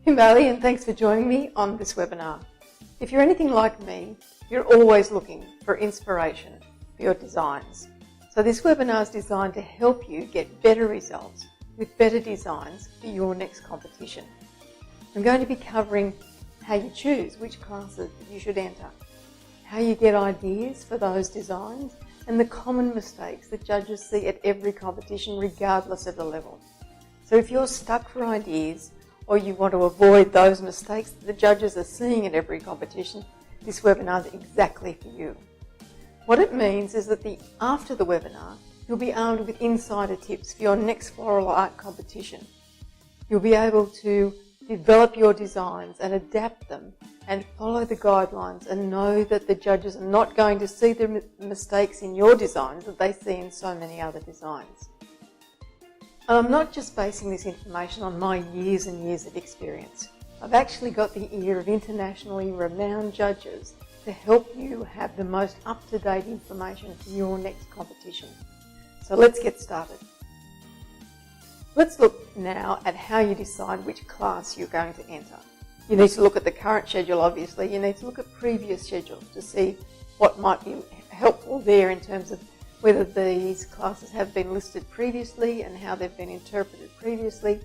Himbali, and thanks for joining me on this webinar. If you're anything like me, you're always looking for inspiration for your designs. So this webinar is designed to help you get better results with better designs for your next competition. I'm going to be covering how you choose which classes you should enter, how you get ideas for those designs, and the common mistakes that judges see at every competition regardless of the level. So if you're stuck for ideas or you want to avoid those mistakes that the judges are seeing at every competition, this webinar is exactly for you. What it means is that after the webinar, you'll be armed with insider tips for your next floral art competition. You'll be able to develop your designs and adapt them and follow the guidelines and know that the judges are not going to see the mistakes in your designs that they see in so many other designs. And I'm not just basing this information on my years and years of experience. I've actually got the ear of internationally renowned judges to help you have the most up-to-date information for your next competition. So let's get started. Let's look now at how you decide which class you're going to enter. You need to look at the current schedule, obviously. You need to look at previous schedules to see what might be helpful there in terms of whether these classes have been listed previously and how they've been interpreted previously.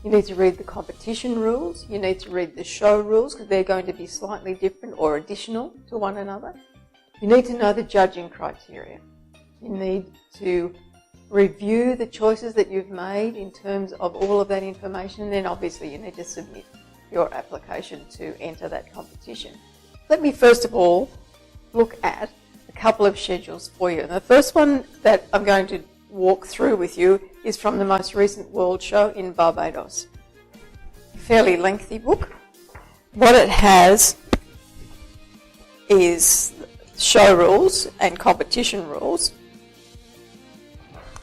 You need to read the competition rules. You need to read the show rules because they're going to be slightly different or additional to one another. You need to know the judging criteria. You need to review the choices that you've made in terms of all of that information, and then obviously you need to submit your application to enter that competition. Let me first of all look at a couple of schedules for you. And the first one that I'm going to walk through with you is from the most recent World Show in Barbados. A fairly lengthy book. What it has is show rules and competition rules,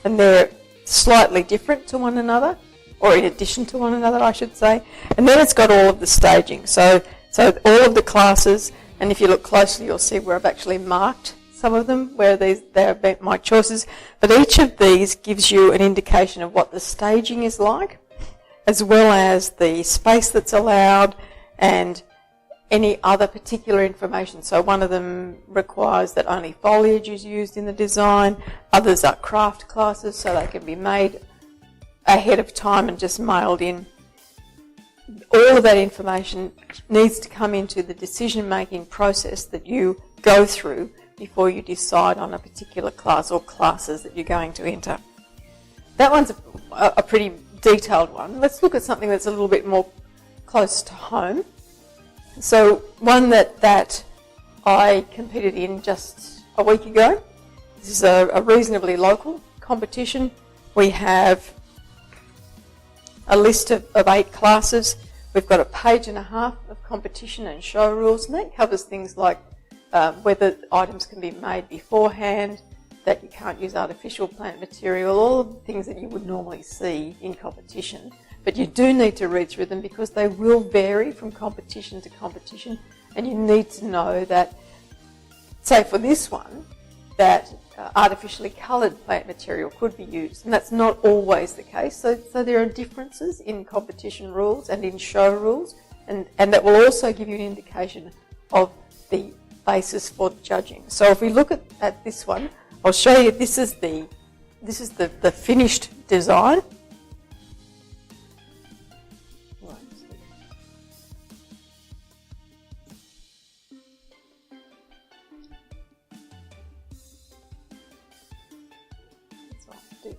and they're slightly different to one another, or in addition to one another, I should say. And then it's got all of the staging. So all of the classes, and if you look closely, you'll see where I've actually marked some of them, where they're my choices. But each of these gives you an indication of what the staging is like, as well as the space that's allowed and any other particular information. So one of them requires that only foliage is used in the design. Others are craft classes, so they can be made ahead of time and just mailed in. All of that information needs to come into the decision-making process that you go through before you decide on a particular class or classes that you're going to enter. That one's a pretty detailed one. Let's look at something that's a little bit more close to home. So one that I competed in just a week ago. This is a reasonably local competition. We have a list of 8 classes. We've got a page and a half of competition and show rules, and that covers things like whether items can be made beforehand, that you can't use artificial plant material, all of the things that you would normally see in competition. But you do need to read through them because they will vary from competition to competition, and you need to know that, say for this one, that artificially coloured plant material could be used, and that's not always the case. So there are differences in competition rules and in show rules, and that will also give you an indication of the basis for judging. So if we look at this one, I'll show you. This is the finished design.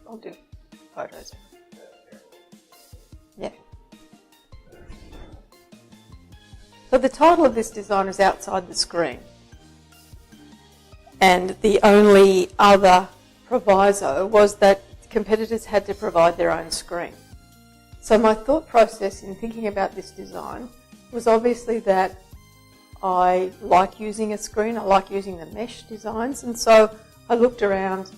I'll do photos. Yeah. So the title of this design is Outside the Screen. And the only other proviso was that competitors had to provide their own screen. So my thought process in thinking about this design was obviously that I like using a screen, I like using the mesh designs, and so I looked around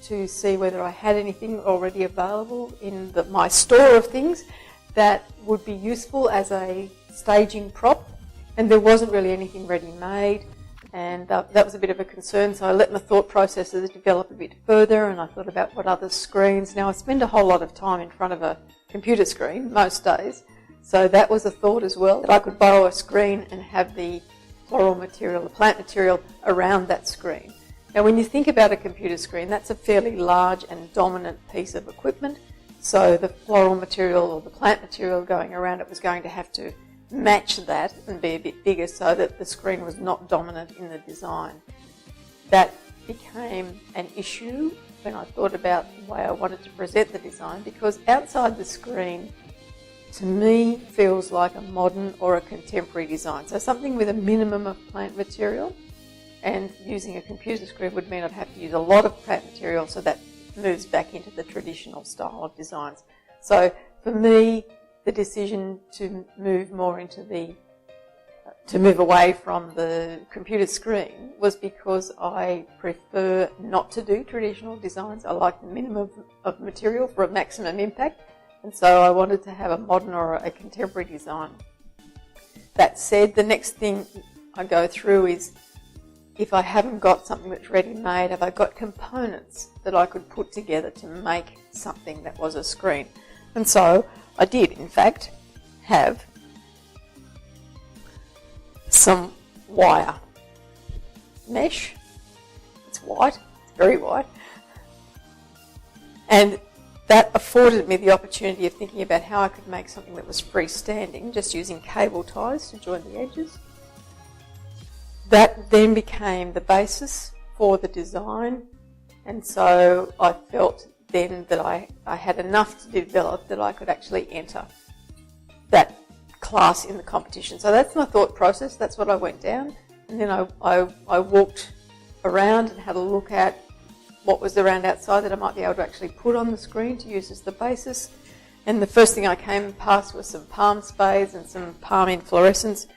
to see whether I had anything already available in my store of things that would be useful as a staging prop, and there wasn't really anything ready-made, and that was a bit of a concern, so I let my thought processes develop a bit further, and I thought about what other screens. Now, I spend a whole lot of time in front of a computer screen most days, So that was a thought as well, that I could borrow a screen and have the floral material, the plant material around that screen. Now when you think about a computer screen, that's a fairly large and dominant piece of equipment. So the floral material or the plant material going around it was going to have to match that and be a bit bigger so that the screen was not dominant in the design. That became an issue when I thought about the way I wanted to present the design, because outside the screen to me feels like a modern or a contemporary design. So something with a minimum of plant material, and using a computer screen would mean I'd have to use a lot of plant material, so that moves back into the traditional style of designs. So for me, the decision to move more into to move away from the computer screen was because I prefer not to do traditional designs. I like the minimum of material for a maximum impact, and so I wanted to have a modern or a contemporary design. That said, the next thing I go through is, if I haven't got something that's ready-made, have I got components that I could put together to make something that was a screen? And so I did, in fact, have some wire mesh. It's white, it's very white. And that afforded me the opportunity of thinking about how I could make something that was freestanding, just using cable ties to join the edges. That then became the basis for the design, and so I felt then that I had enough to develop that I could actually enter that class in the competition. So that's my thought process, that's what I went down, and then I walked around and had a look at what was around outside that I might be able to actually put on the screen to use as the basis. And the first thing I came past was some palm spades and some palm inflorescence.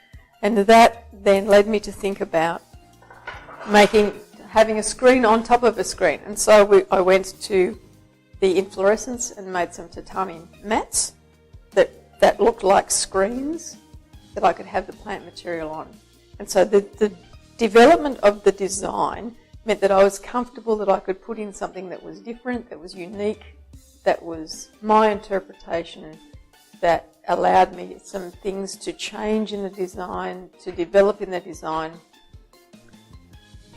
And that then led me to think about having a screen on top of a screen. And so I went to the inflorescence and made some tatami mats that looked like screens that I could have the plant material on. And so the development of the design meant that I was comfortable that I could put in something that was different, that was unique, that was my interpretation, that allowed me some things to change in the design, to develop in the design,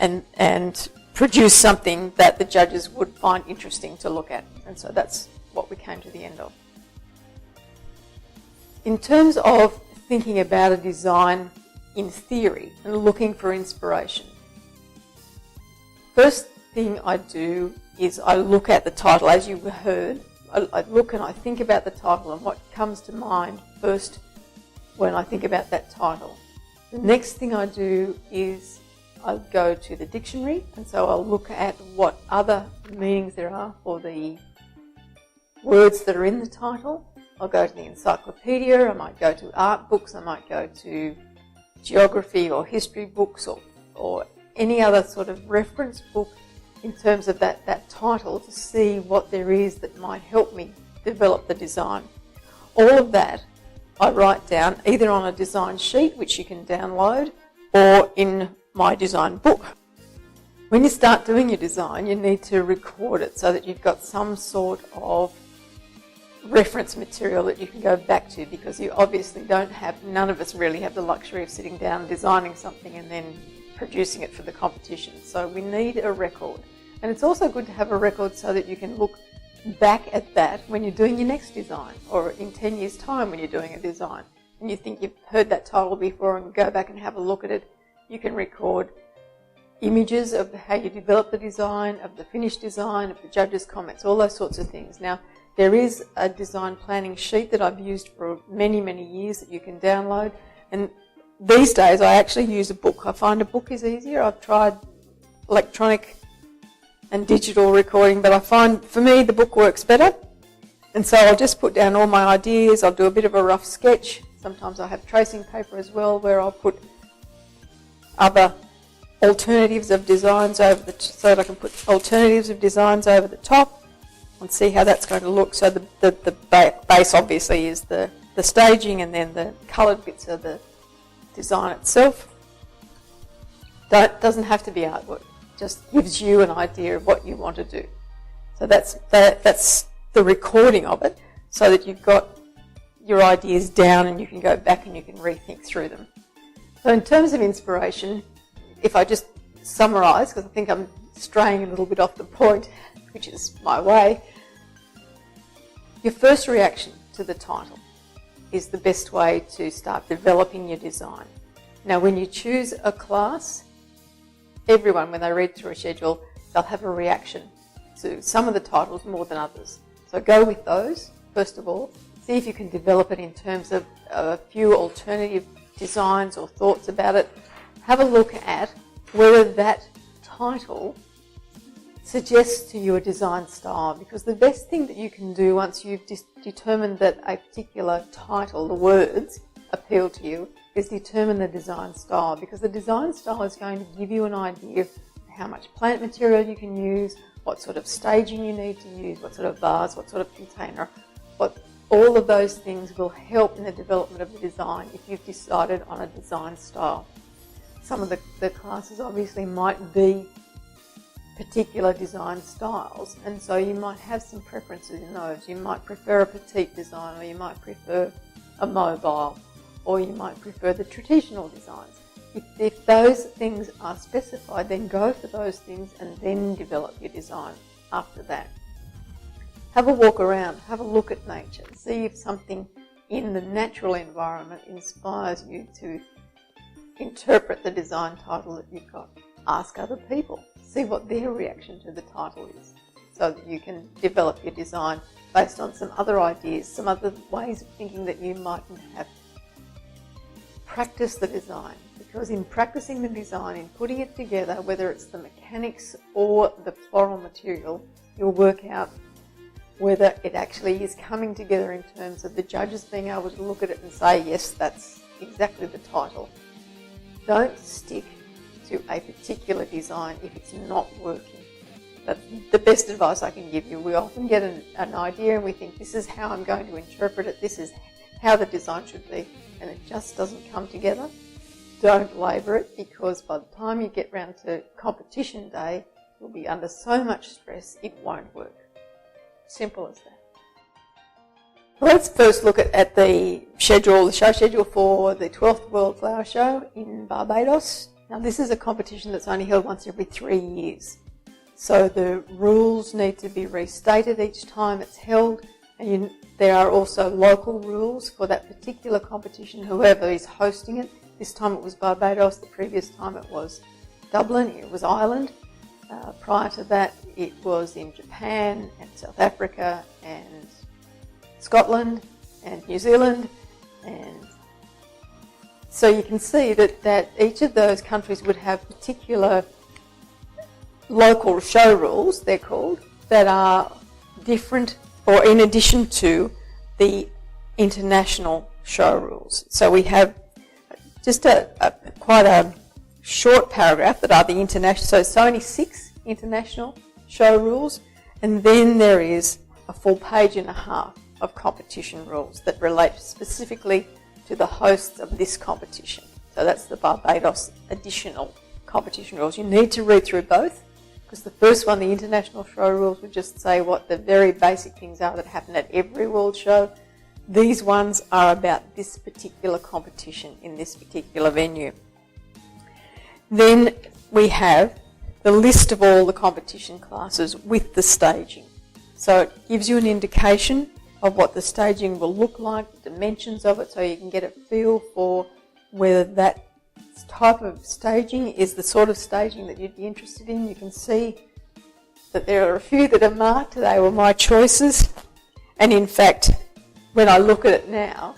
and produce something that the judges would find interesting to look at. And so that's what we came to the end of. In terms of thinking about a design in theory and looking for inspiration, first thing I do is I look at the title. As you heard, I look and I think about the title and what comes to mind first when I think about that title. The next thing I do is I go to the dictionary, and so I'll look at what other meanings there are for the words that are in the title. I'll go to the encyclopedia, I might go to art books, I might go to geography or history books or any other sort of reference book in terms of that title to see what there is that might help me develop the design. All of that I write down either on a design sheet, which you can download, or in my design book. When you start doing your design, you need to record it so that you've got some sort of reference material that you can go back to, because you obviously none of us really have the luxury of sitting down and designing something and then producing it for the competition. So we need a record. And it's also good to have a record so that you can look back at that when you're doing your next design, or in 10 years' time when you're doing a design and you think you've heard that title before and go back and have a look at it. You can record images of how you develop the design, of the finished design, of the judges' comments, all those sorts of things. Now, there is a design planning sheet that I've used for many, many years that you can download. And these days I actually use a book. I find a book is easier. I've tried electronic and digital recording, but I find for me the book works better. And so I'll just put down all my ideas. I'll do a bit of a rough sketch. Sometimes I have tracing paper as well, where I'll put other alternatives of designs so that I can put alternatives of designs over the top and see how that's going to look. So the base obviously is the staging, and then the coloured bits are the design itself. Doesn't have to be artwork, just gives you an idea of what you want to do. So that's the recording of it, so that you've got your ideas down and you can go back and you can rethink through them. So in terms of inspiration, if I just summarise, because I think I'm straying a little bit off the point, which is my way, your first reaction to the title is the best way to start developing your design. Now, when you choose a class, everyone, when they read through a schedule, they'll have a reaction to some of the titles more than others. So go with those, first of all. See if you can develop it in terms of a few alternative designs or thoughts about it. Have a look at whether that title suggests to you a design style, because the best thing that you can do once you've determined that a particular title, the words, appeal to you, is determine the design style, because the design style is going to give you an idea of how much plant material you can use, what sort of staging you need to use, what sort of vase, what sort of container. All of those things will help in the development of the design if you've decided on a design style. Some of the classes obviously might be particular design styles, and so you might have some preferences in those. You might prefer a petite design, or you might prefer a mobile, or you might prefer the traditional designs. If those things are specified, then go for those things and then develop your design after that. Have a walk around, have a look at nature, see if something in the natural environment inspires you to interpret the design title that you've got. Ask other people, see what their reaction to the title is, so that you can develop your design based on some other ideas, some other ways of thinking that you mightn't have. Practice the design, because in practicing the design, in putting it together, whether it's the mechanics or the floral material, you'll work out whether it actually is coming together in terms of the judges being able to look at it and say, yes, that's exactly the title. Don't stick to a particular design if it's not working. That's the best advice I can give you. We often get an idea and we think, this is how I'm going to interpret it, this is how the design should be, and it just doesn't come together. Don't labour it, because by the time you get round to competition day, you'll be under so much stress it won't work. Simple as that. Let's first look at the show schedule for the 12th World Flower Show in Barbados. Now, this is a competition that's only held once every 3 years. So the rules need to be restated each time it's held, and there are also local rules for that particular competition, whoever is hosting it. This time it was Barbados, the previous time it was Dublin, it was Ireland. Prior to that, it was in Japan and South Africa and Scotland and New Zealand. And so you can see that each of those countries would have particular local show rules, they're called, that are different or in addition to the international show rules. So we have just quite a short paragraph that are the international, so it's only 6 international show rules, and then there is a full page and a half of competition rules that relate specifically to the hosts of this competition. So that's the Barbados additional competition rules. You need to read through both, because the first one, the international show rules, would just say what the very basic things are that happen at every world show. These ones are about this particular competition in this particular venue. Then we have the list of all the competition classes with the staging. So it gives you an indication of what the staging will look like, the dimensions of it, so you can get a feel for whether that type of staging is the sort of staging that you'd be interested in. You can see that there are a few that are marked. They were my choices. And in fact, when I look at it now,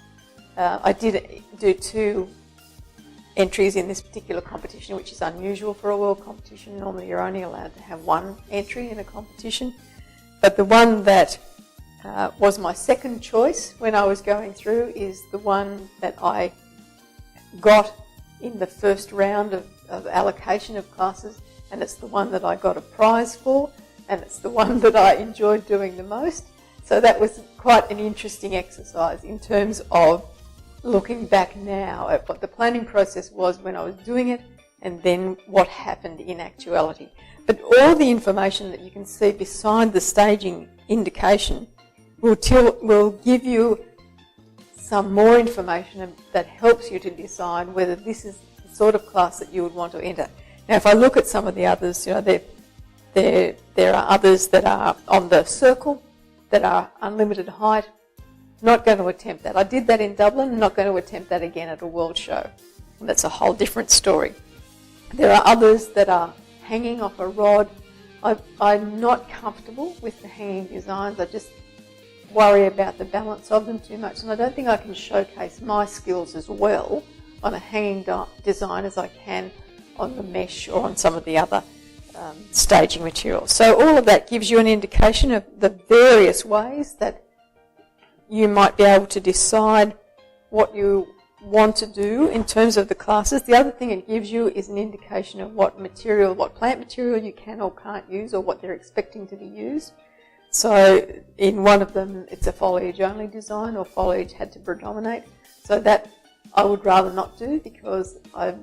I did do 2 entries in this particular competition, which is unusual for a world competition. Normally you're only allowed to have 1 entry in a competition. But the one that was my second choice when I was going through is the one that I got in the first round of allocation of classes, and it's the one that I got a prize for, and it's the one that I enjoyed doing the most. So that was quite an interesting exercise in terms of looking back now at what the planning process was when I was doing it, and then what happened in actuality. But all the information that you can see beside the staging indication will give you some more information that helps you to decide whether this is the sort of class that you would want to enter. Now, if I look at some of the others, there are others that are on the circle, that are unlimited height. Not going to attempt that. I did that in Dublin, not going to attempt that again at a world show. And that's a whole different story. There are others that are hanging off a rod. I'm not comfortable with the hanging designs. I just worry about the balance of them too much, and I don't think I can showcase my skills as well on a hanging design as I can on the mesh or on some of the other staging materials. So all of that gives you an indication of the various ways that you might be able to decide what you want to do in terms of the classes. The other thing it gives you is an indication of what plant material you can or can't use, or what they're expecting to be used. So in one of them, it's a foliage only design, or foliage had to predominate. So that I would rather not do, because I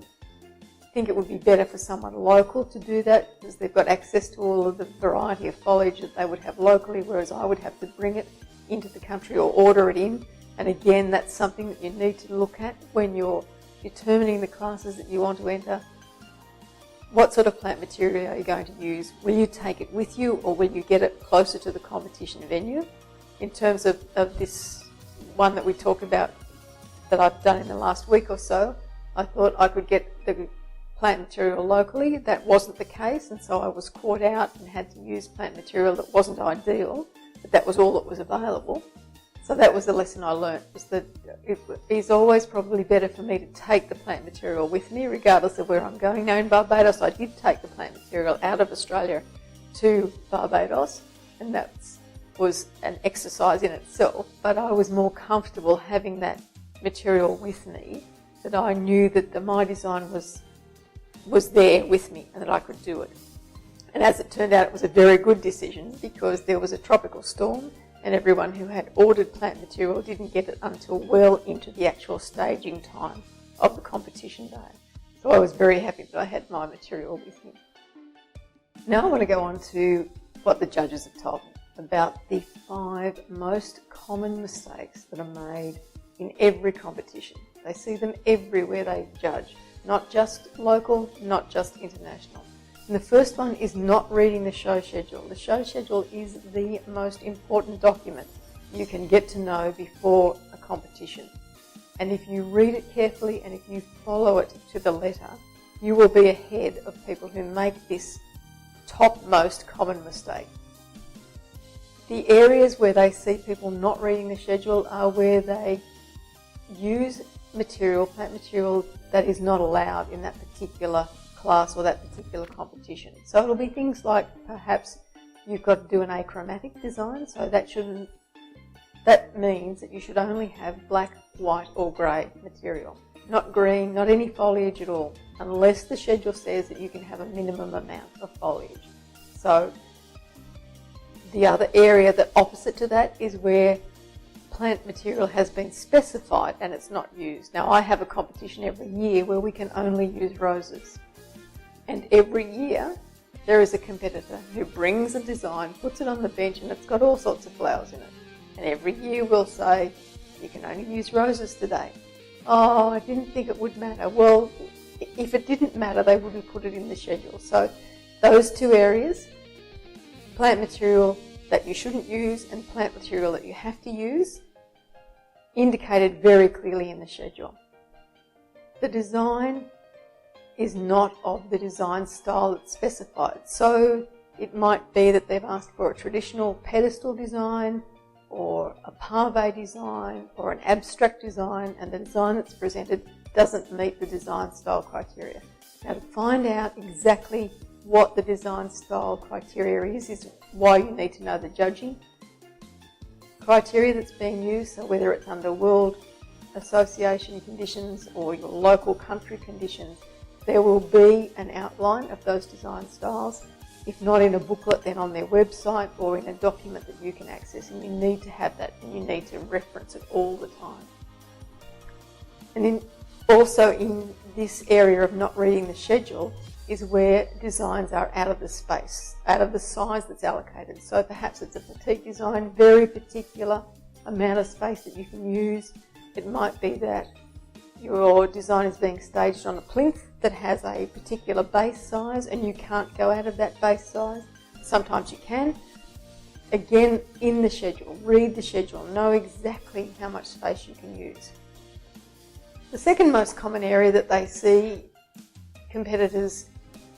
think it would be better for someone local to do that, because they've got access to all of the variety of foliage that they would have locally, whereas I would have to bring it into the country or order it in. And again, that's something that you need to look at when you're determining the classes that you want to enter. What sort of plant material are you going to use? Will you take it with you, or will you get it closer to the competition venue? In terms of this one that we talked about that I've done in the last week or so, I thought I could get the plant material locally. That wasn't the case, and so I was caught out and had to use plant material that wasn't ideal, but that was all that was available. So that was the lesson I learnt, is that it is always probably better for me to take the plant material with me, regardless of where I'm going. Now in Barbados, I did take the plant material out of Australia to Barbados, and that was an exercise in itself, but I was more comfortable having that material with me, that I knew that my design was there with me and that I could do it. And as it turned out, it was a very good decision, because there was a tropical storm, and everyone who had ordered plant material didn't get it until well into the actual staging time of the competition day. So I was very happy that I had my material with me. Now I want to go on to what the judges have told me about the 5 most common mistakes that are made in every competition. They see them everywhere they judge, not just local, not just international. And the first one is not reading the show schedule. The show schedule is the most important document you can get to know before a competition. And if you read it carefully and if you follow it to the letter, you will be ahead of people who make this top most common mistake. The areas where they see people not reading the schedule are where they use plant material that is not allowed in that particular class or that particular competition. So it'll be things like, perhaps you've got to do an achromatic design, so that means that you should only have black, white or grey material. Not green, not any foliage at all, unless the schedule says that you can have a minimum amount of foliage. So the other area, the opposite to that, is where plant material has been specified and it's not used. Now I have a competition every year where we can only use roses. And every year there is a competitor who brings a design, puts it on the bench, and it's got all sorts of flowers in it. And every year we'll say, you can only use roses today. Oh, I didn't think it would matter. Well, if it didn't matter, they wouldn't put it in the schedule. So those 2 areas, plant material that you shouldn't use and plant material that you have to use, indicated very clearly in the schedule. The design is not of the design style that's specified. So it might be that they've asked for a traditional pedestal design, or a pave design, or an abstract design, and the design that's presented doesn't meet the design style criteria. Now, to find out exactly what the design style criteria is why you need to know the judging criteria that's being used, so whether it's under World Association conditions or your local country conditions. There will be an outline of those design styles, if not in a booklet, then on their website or in a document that you can access, and you need to have that and you need to reference it all the time. And then also in this area of not reading the schedule is where designs are out of the space, out of the size that's allocated. So perhaps it's a petite design, very particular amount of space that you can use. It might be that your design is being staged on a plinth that has a particular base size and you can't go out of that base size. Sometimes you can. Again, in the schedule, read the schedule, know exactly how much space you can use. The second most common area that they see competitors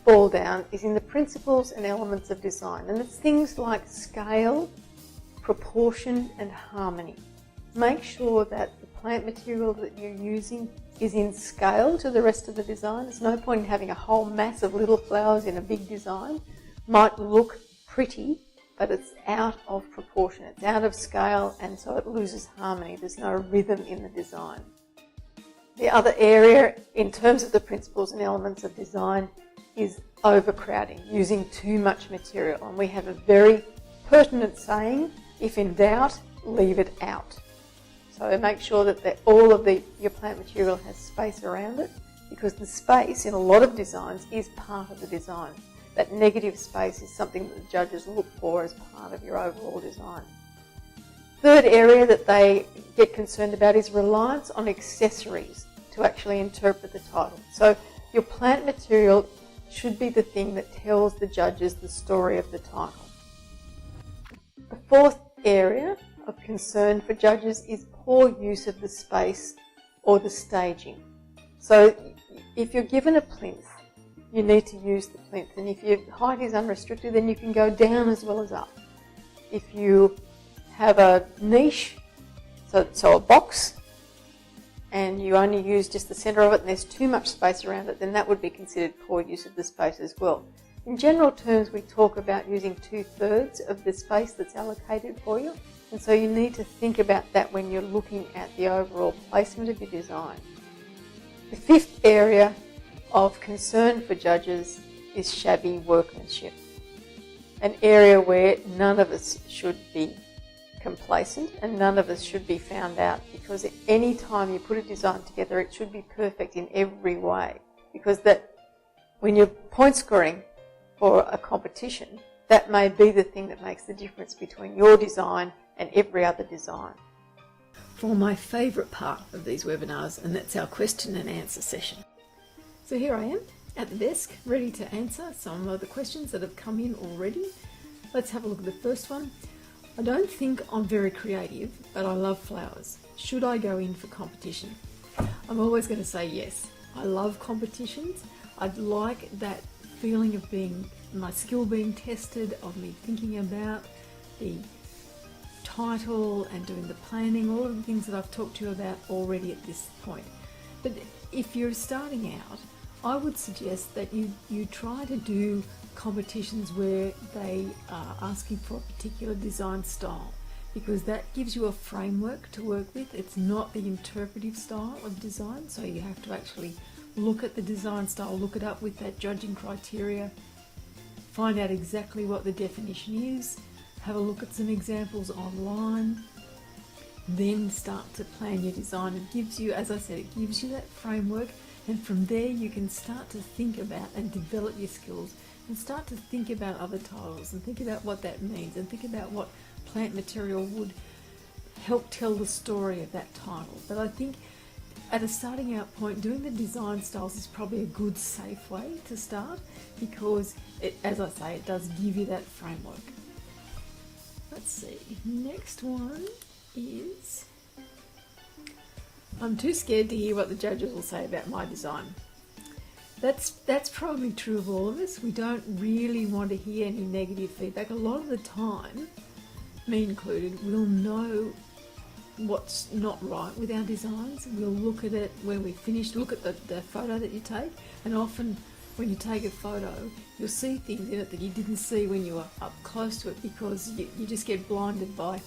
fall down is in the principles and elements of design, and it's things like scale, proportion and harmony. Make sure that the plant material that you're using is in scale to the rest of the design. There's no point in having a whole mass of little flowers in a big design. Might look pretty, but it's out of proportion, it's out of scale, and so it loses harmony. There's no rhythm in the design. The other area in terms of the principles and elements of design is overcrowding, using too much material. And we have a very pertinent saying, if in doubt, leave it out. So make sure that all of your plant material has space around it, because the space in a lot of designs is part of the design. That negative space is something that the judges look for as part of your overall design. Third area that they get concerned about is reliance on accessories to actually interpret the title. So your plant material should be the thing that tells the judges the story of the title. The fourth area of concern for judges is poor use of the space or the staging. So if you're given a plinth, you need to use the plinth, and if your height is unrestricted, then you can go down as well as up. If you have a niche, so a box, and you only use just the centre of it and there's too much space around it, then that would be considered poor use of the space as well. In general terms, we talk about using 2/3 of the space that's allocated for you, and so you need to think about that when you're looking at the overall placement of your design. The fifth area of concern for judges is shabby workmanship, an area where none of us should be complacent and none of us should be found out, because at any time you put a design together, it should be perfect in every way, because that when you're point scoring for a competition, that may be the thing that makes the difference between your design and every other design. For my favourite part of these webinars, and that's our question and answer session. So here I am at the desk, ready to answer some of the questions that have come in already. Let's have a look at the first one. I don't think I'm very creative, but I love flowers. Should I go in for competition? I'm always going to say yes. I love competitions. I'd like that feeling of my skill being tested, of me thinking about the title and doing the planning, all of the things that I've talked to you about already at this point. But if you're starting out, I would suggest that you try to do competitions where they are asking for a particular design style, because that gives you a framework to work with. It's not the interpretive style of design, so you have to actually look at the design style, look it up with that judging criteria, find out exactly what the definition is, have a look at some examples online, then start to plan your design. It gives you, as I said, it gives you that framework, and from there you can start to think about and develop your skills and start to think about other titles and think about what that means and think about what plant material would help tell the story of that title. But I think at a starting out point, doing the design styles is probably a good, safe way to start, because as I say, it does give you that framework. Let's see, next one is, I'm too scared to hear what the judges will say about my design. That's probably true of all of us. We don't really want to hear any negative feedback. A lot of the time, me included, we'll know what's not right with our designs. We'll look at it when we finish, look at the photo that you take, and often when you take a photo, you'll see things in it that you didn't see when you were up close to it, because you just get blinded by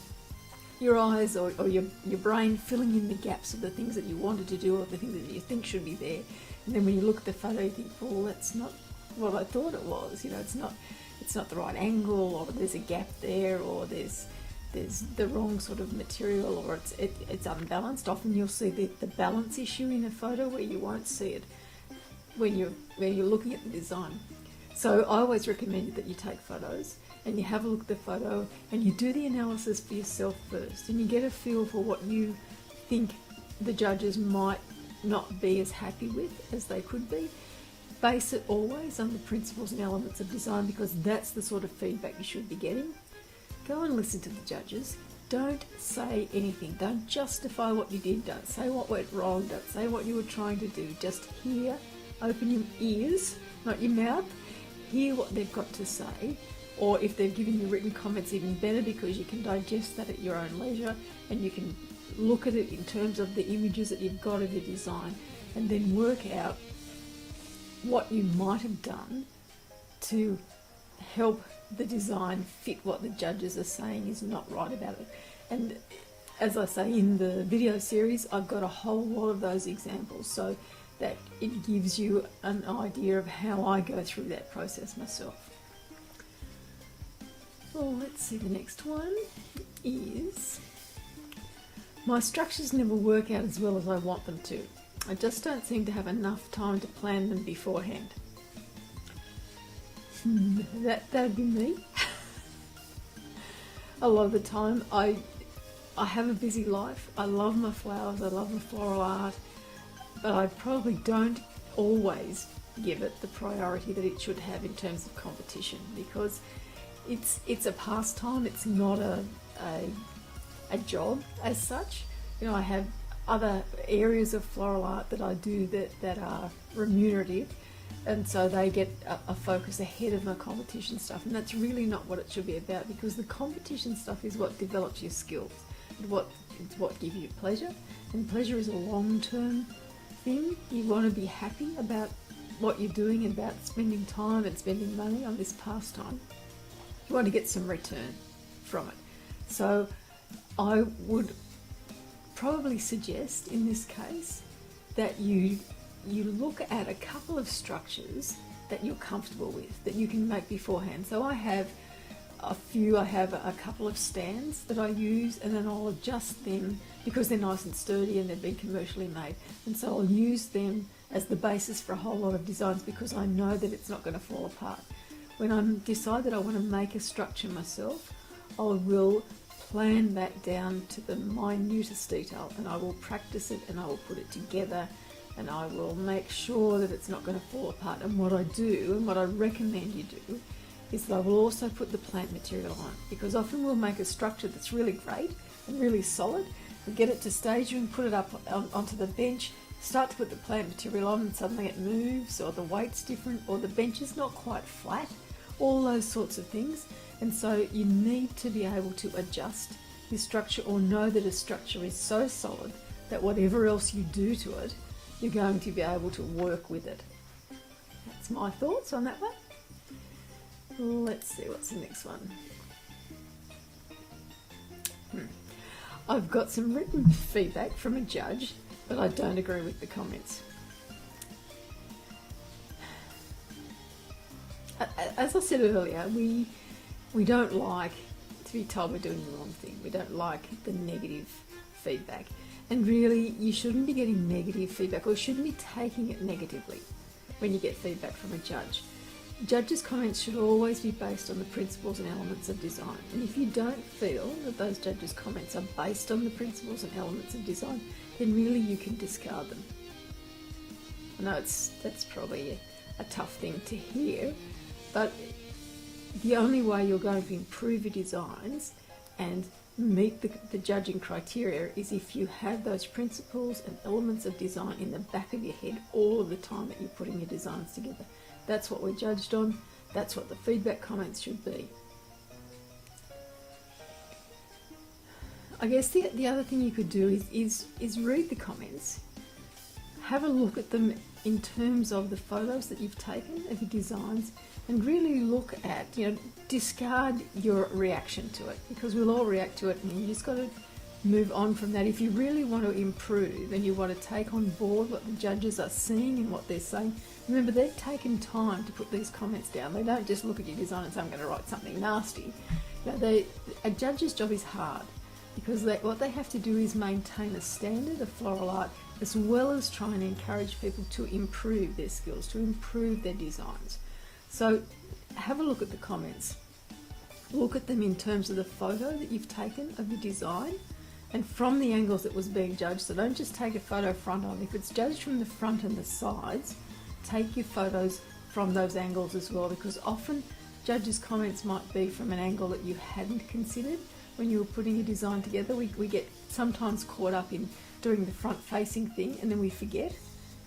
your eyes or your brain filling in the gaps of the things that you wanted to do or the things that you think should be there. And then when you look at the photo, you think, well, that's not what I thought it was. You know, it's not the right angle, or there's a gap there, or there's the wrong sort of material, or it's unbalanced. Often you'll see the balance issue in a photo where you won't see it when you're looking at the design. So I always recommend that you take photos and you have a look at the photo and you do the analysis for yourself first, and you get a feel for what you think the judges might not be as happy with as they could be. Base it always on the principles and elements of design, because that's the sort of feedback you should be getting. Go and listen to the judges. Don't say anything. Don't justify what you did. Don't say what went wrong. Don't say what you were trying to do. Just hear, open your ears, not your mouth. Hear what they've got to say, or if they've given you written comments, even better, because you can digest that at your own leisure and you can look at it in terms of the images that you've got of your design, and then work out what you might have done to help the design fit what the judges are saying is not right about it. And as I say in the video series, I've got a whole lot of those examples, so that it gives you an idea of how I go through that process myself. Well, let's see, the next one is, my structures never work out as well as I want them to. I just don't seem to have enough time to plan them beforehand. That'd be me. A lot of the time I have a busy life. I love my flowers, I love my floral art, but I probably don't always give it the priority that it should have in terms of competition, because it's a pastime, it's not a job as such. You know, I have other areas of floral art that I do that are remunerative, and so they get a focus ahead of my competition stuff, and that's really not what it should be about, because the competition stuff is what develops your skills, it's what gives you pleasure, and pleasure is a long-term thing. You want to be happy about what you're doing and about spending time and spending money on this pastime. You want to get some return from it. So I would probably suggest in this case that you look at a couple of structures that you're comfortable with, that you can make beforehand. So I have a couple of stands that I use, and then I'll adjust them because they're nice and sturdy and they've been commercially made, and so I'll use them as the basis for a whole lot of designs, because I know that it's not going to fall apart. When I decide that I want to make a structure myself, I will plan that down to the minutest detail, and I will practice it, and I will put it together, and I will make sure that it's not going to fall apart. And what I do, and what I recommend you do, is that I will also put the plant material on, because often we'll make a structure that's really great and really solid, we get it to stage and put it up onto the bench, start to put the plant material on, and suddenly it moves, or the weight's different, or the bench is not quite flat, all those sorts of things. And so you need to be able to adjust your structure, or know that a structure is so solid that whatever else you do to it, you're going to be able to work with it. That's my thoughts on that one. Let's see, what's the next one? I've got some written feedback from a judge, but I don't agree with the comments. As I said earlier, we don't like to be told we're doing the wrong thing. We don't like the negative feedback. And really, you shouldn't be getting negative feedback, or shouldn't be taking it negatively when you get feedback from a judge. Judges' comments should always be based on the principles and elements of design. And if you don't feel that those judges' comments are based on the principles and elements of design, then really you can discard them. I know that's probably a tough thing to hear, but the only way you're going to improve your designs and meet the judging criteria is if you have those principles and elements of design in the back of your head all of the time that you're putting your designs together. That's what we're judged on. That's what the feedback comments should be. I guess the other thing you could do is read the comments, have a look at them in terms of the photos that you've taken of your designs, and really look at, discard your reaction to it, because we'll all react to it, and you just got to move on from that. If you really want to improve and you want to take on board what the judges are seeing and what they're saying, remember, they've taken time to put these comments down. They don't just look at your design and say, I'm going to write something nasty. A judge's job is hard, because what they have to do is maintain a standard of floral art, as well as try and encourage people to improve their skills, to improve their designs. So have a look at the comments. Look at them in terms of the photo that you've taken of your design, and from the angles it was being judged. So don't just take a photo front on. If it's judged from the front and the sides, take your photos from those angles as well, because often judges' comments might be from an angle that you hadn't considered when you were putting your design together. We get sometimes caught up in doing the front facing thing, and then we forget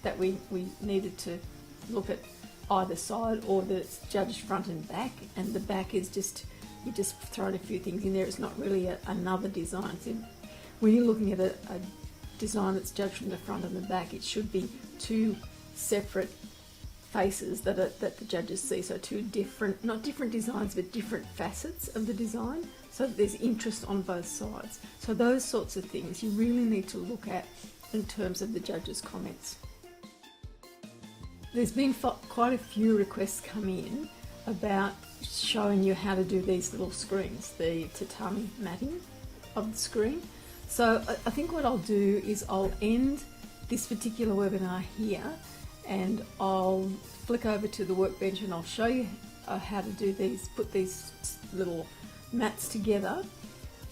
that we needed to look at either side, or that it's judged front and back, and the back is just, you just thrown a few things in there. It's not really another design. So when you're looking at a design that's judged from the front and the back, it should be two separate faces that the judges see. So two different, not different designs, but different facets of the design, so that there's interest on both sides. So those sorts of things you really need to look at in terms of the judges' comments. There's been quite a few requests come in about showing you how to do these little screens, the tatami matting of the screen. So I think what I'll do is I'll end this particular webinar here, and I'll flick over to the workbench and I'll show you how to do these, put these little mats together.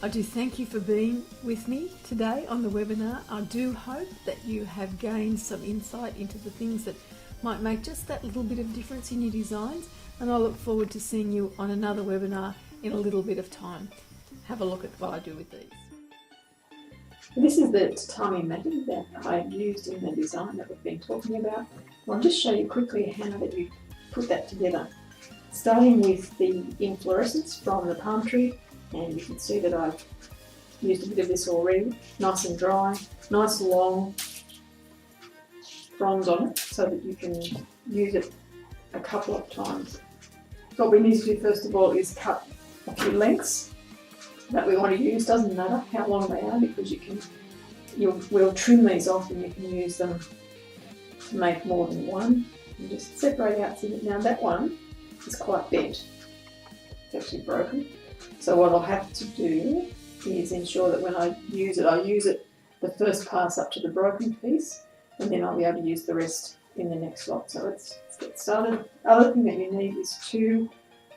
I do thank you for being with me today on the webinar. I do hope that you have gained some insight into the things that might make just that little bit of difference in your designs, and I look forward to seeing you on another webinar in a little bit of time. Have a look at what I do with these. This is the tatami matting that I've used in the design that we've been talking about. I'll just show you quickly how that you put that together. Starting with the inflorescence from the palm tree, and you can see that I've used a bit of this already, nice and dry, nice long fronds on it so that you can use it a couple of times. So what we need to do first of all is cut a few lengths that we want to use. Doesn't matter how long they are, because we'll trim these off and you can use them to make more than one. And just separate out. So that now that one is quite bent. It's actually broken. So what I'll have to do is ensure that when I use it the first pass up to the broken piece, and then I'll be able to use the rest in the next lot. So let's get started. Other thing that you need is 2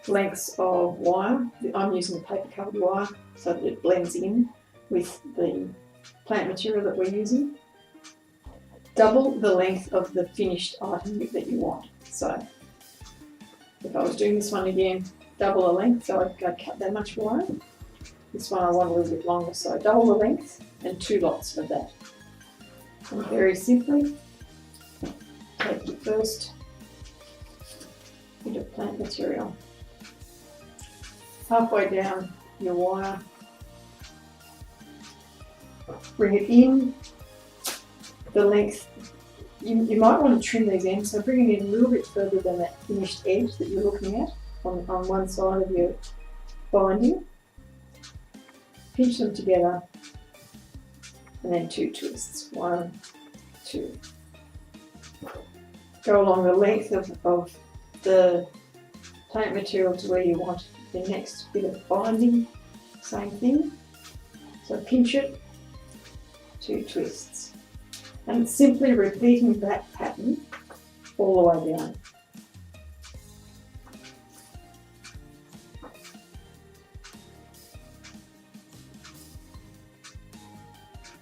lengths of wire. I'm using the paper covered wire so that it blends in with the plant material that we're using. Double the length of the finished item that you want. So if I was doing this one again, double the length, so I'd cut that much wire. This one I want a little bit longer, so double the length and 2 lots of that. And very simply, take your first bit of plant material, halfway down your wire, bring it in the length. You might want to trim these ends, so bring it in a little bit further than that finished edge that you're looking at on one side of your binding. Pinch them together, and then 2 twists. 1, 2. Go along the length of the plant material to where you want the next bit of binding. Same thing. So pinch it, 2 twists. And simply repeating that pattern all the way down.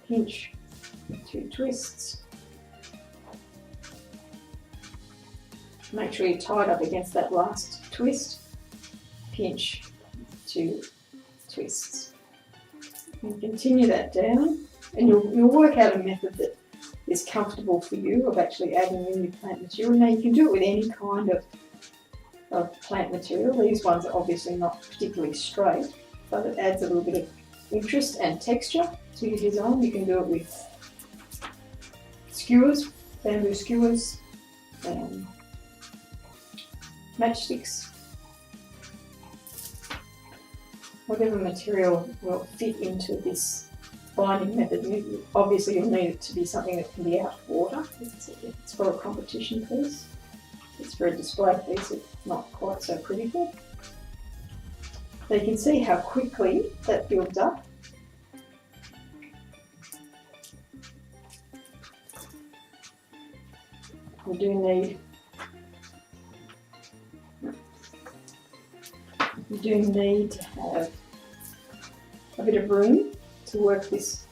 Pinch, 2 twists. Make sure you're tied up against that last twist. Pinch, 2 twists. And continue that down, and you'll work out a method that is comfortable for you of actually adding in your plant material. Now you can do it with any kind of plant material. These ones are obviously not particularly straight, but it adds a little bit of interest and texture to your design. You can do it with skewers, bamboo skewers, matchsticks, whatever material will fit into this binding method. Obviously you'll need it to be something that can be out of water. It's for a competition piece. It's for a display piece. It's not quite so critical. So you can see how quickly that builds up. We do need to have a bit of room to work this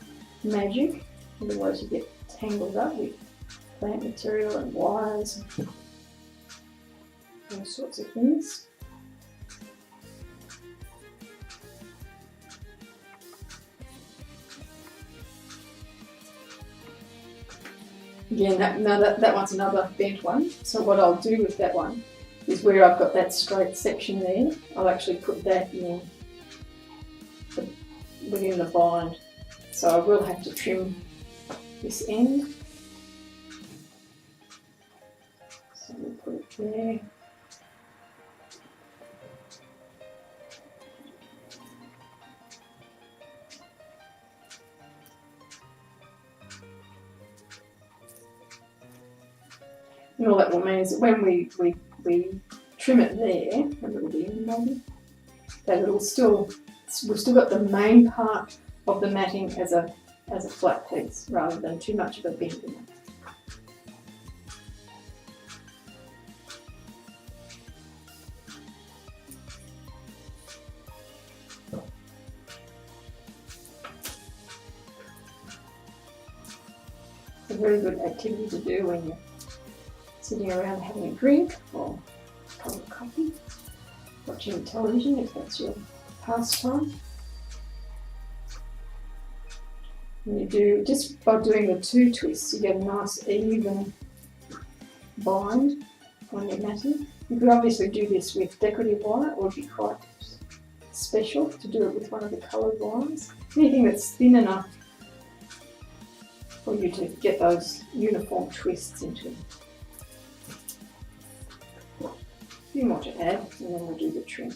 magic, otherwise you get tangled up with plant material and wires and all sorts of things. Again, that one's another bent one. So what I'll do with that one is where I've got that straight section there, I'll actually put that in within the bind. So I will have to trim this end. So we'll put it there. And all that will mean is that when we trim it there, a little bit maybe, that it'll we've still got the main part of the matting as a flat piece rather than too much of a bend in it. It's a very good activity to do when you're sitting around having a drink or a cup of coffee, watching television if that's your pastime. And you do, just by doing the 2 twists, you get a nice even bind on your matting. You could obviously do this with decorative wire, or it'd be quite special to do it with one of the coloured wires. Anything that's thin enough for you to get those uniform twists into it. A few more to add, and then we'll do the trim.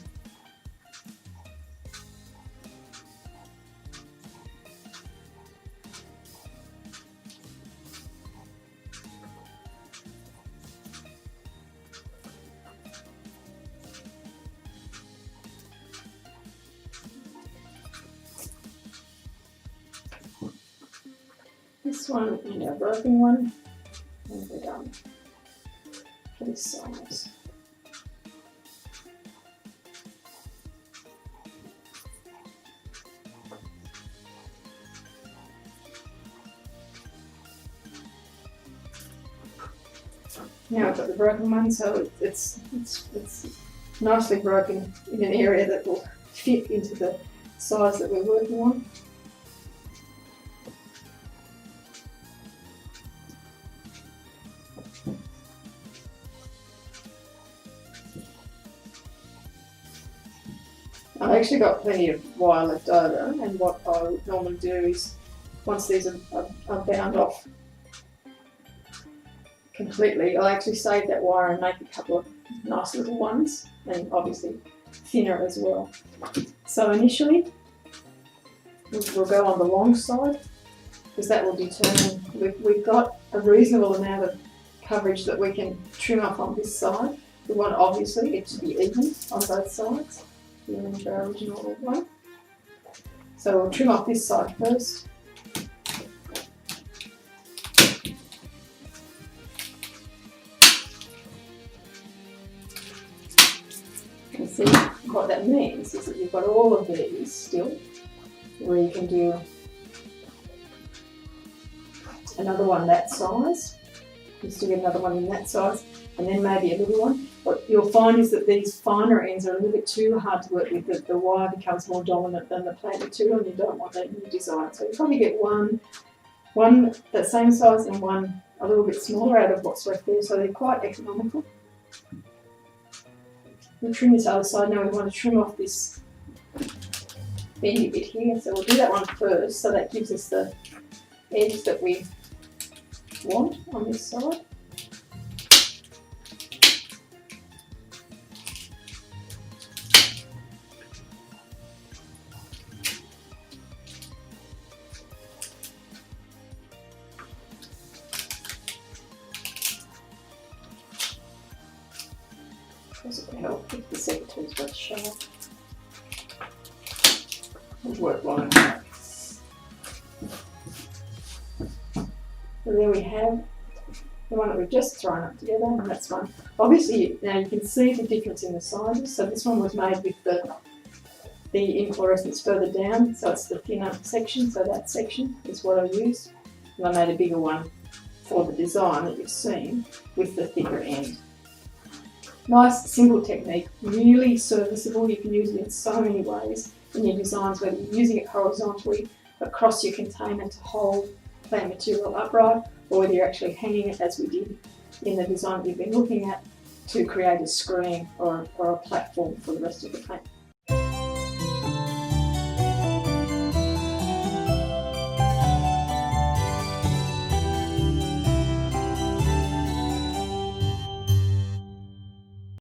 This one, and our broken one, and we're done for this size. Now I've got the broken one, so it's nicely broken in an area that will fit into the size that we're working on. I've actually got plenty of wire left over, and what I would normally do is, once these are bound off completely, I'll actually save that wire and make a couple of nice little ones, and obviously thinner as well. So initially, we'll go on the long side, because that will determine, we've got a reasonable amount of coverage that we can trim up on this side. We want obviously it to be even on both sides, even to our original one. So we'll trim off this side first. And see what that means is that you've got all of these still, where you can do another one that size. You still get another one in that size, and then maybe a little one. What you'll find is that these finer ends are a little bit too hard to work with. The wire becomes more dominant than the plant material, and you don't want that in your design. So you probably get one that same size and one a little bit smaller out of what's left there, so they're quite economical. We'll trim this other side. Now we want to trim off this bendy bit here, so we'll do that one first, so that gives us the edge that we want on this side. It can help if the secretary is very sharp. It'll work well. So there we have the one that we've just thrown up together, and that's one. Obviously, now you can see the difference in the sizes. So this one was made with the the inflorescence further down, so it's the thinner section, so that section is what I used. And I made a bigger one for the design that you've seen with the thicker end. Nice, simple technique, really serviceable. You can use it in so many ways in your designs, whether you're using it horizontally across your container to hold plant material upright, or whether you're actually hanging it, as we did in the design that you've been looking at, to create a screen or a platform for the rest of the plant.